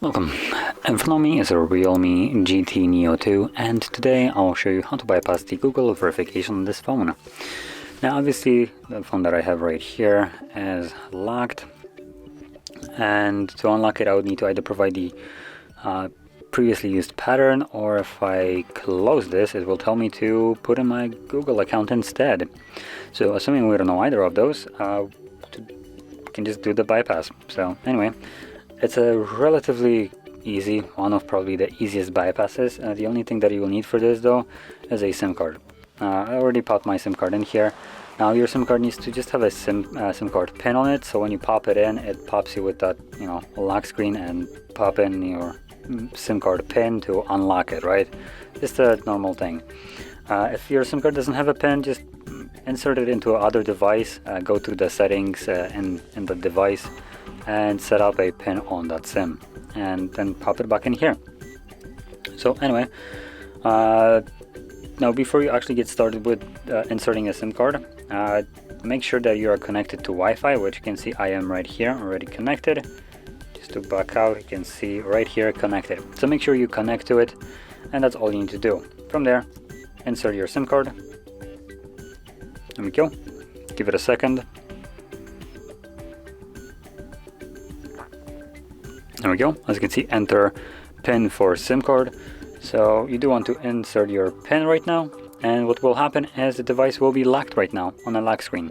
Welcome. In front of me is a REALME GT Neo 2, and today I'll show you how to bypass the Google verification on this phone. Now obviously the phone that I have right here is locked, and to unlock it I would need to either provide the previously used pattern, or if I close this it will tell me to put in my Google account instead. So assuming we don't know either of those, we can just do the bypass. So anyway, it's a relatively easy, one of probably the easiest bypasses. The only thing that you will need for this though is a SIM card. I already popped my SIM card in here. Now your SIM card needs to just have a SIM card pin on it, so when you pop it in, it pops you with that, lock screen, and pop in your SIM card pin to unlock it, right? Just a normal thing. If your SIM card doesn't have a pin, just insert it into another device, go through the settings in the device and set up a pin on that SIM, and then pop it back in here. So anyway, now before you actually get started with inserting a SIM card, make sure that you are connected to Wi-Fi, which you can see I am right here already connected. Just to back out, you can see right here connected. So make sure you connect to it, and that's all you need to do. From there, insert your SIM card. There we go. Give it a second. There we go. As you can see, enter pin for SIM card. So you do want to insert your pin right now, and what will happen is the device will be locked right now on a lock screen,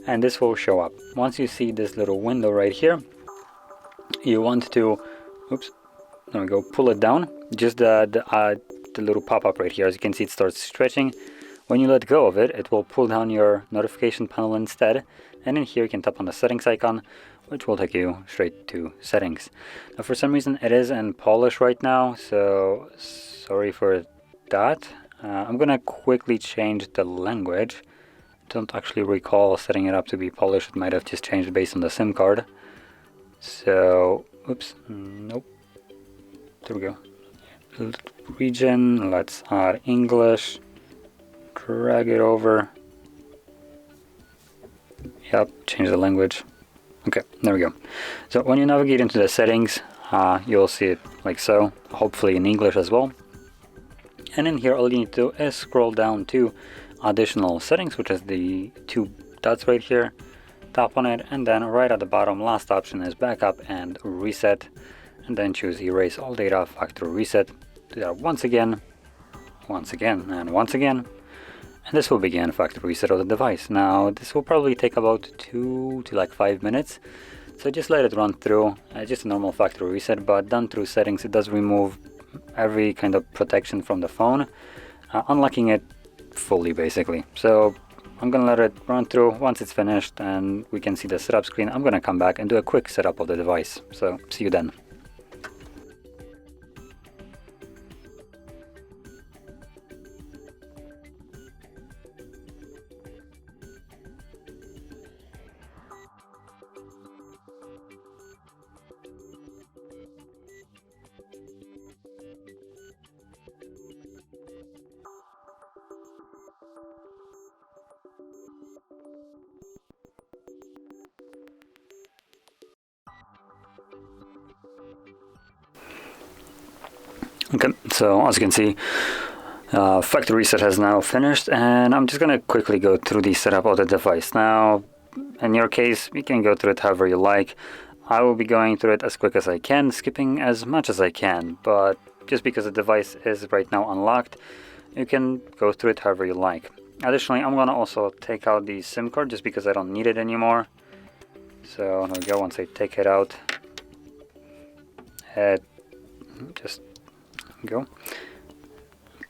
and this will show up. Once you see this little window right here, you want to, there we go, pull it down. Just the little pop-up right here. As you can see, it starts stretching. When you let go of it, it will pull down your notification panel instead, and in here you can tap on the settings icon, which will take you straight to settings. Now for some reason it is in Polish right now, so sorry for that. I'm gonna quickly change the language. Don't actually recall setting it up to be Polish. It might have just changed based on the SIM card. So, nope. There we go. Region, let's add English. Drag it over. Yep, change the language. Okay, there we go. So when you navigate into the settings, you'll see it like so, hopefully in English as well. And in here, all you need to do is scroll down to additional settings, which is the two dots right here. Tap on it, and then right at the bottom, last option is backup and reset. And then choose erase all data, factory reset. Do that once again, and once again. And this will begin factory reset of the device. Now this will probably take about 2 to 5 minutes, so just let it run through. Just a normal factory reset, but done through settings. It does remove every kind of protection from the phone, unlocking it fully basically. So I'm gonna let it run through. Once it's finished and we can see the setup screen, I'm gonna come back and do a quick setup of the device. So see you then. Okay, so as you can see, factory reset has now finished, and I'm just gonna quickly go through the setup of the device. Now, in your case, you can go through it however you like. I will be going through it as quick as I can, skipping as much as I can, but just because the device is right now unlocked, you can go through it however you like. Additionally, I'm gonna also take out the SIM card just because I don't need it anymore. So there we go. Once I take it out, just go.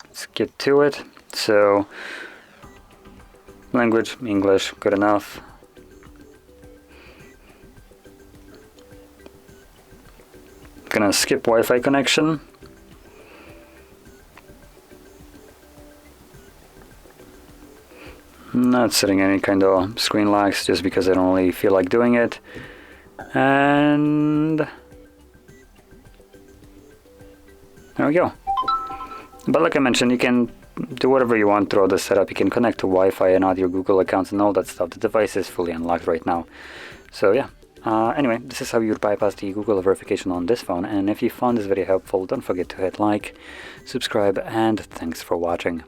Let's get to it. So language, English, good enough. Gonna skip Wi-Fi connection. Not setting any kind of screen locks just because I don't really feel like doing it. And there we go. But like I mentioned, you can do whatever you want throughout the setup. You can connect to Wi-Fi and add your Google accounts and all that stuff. The device is fully unlocked right now. So yeah, Anyway, this is how you'd bypass the Google verification on this phone, and if you found this video helpful, don't forget to hit like, subscribe, and thanks for watching.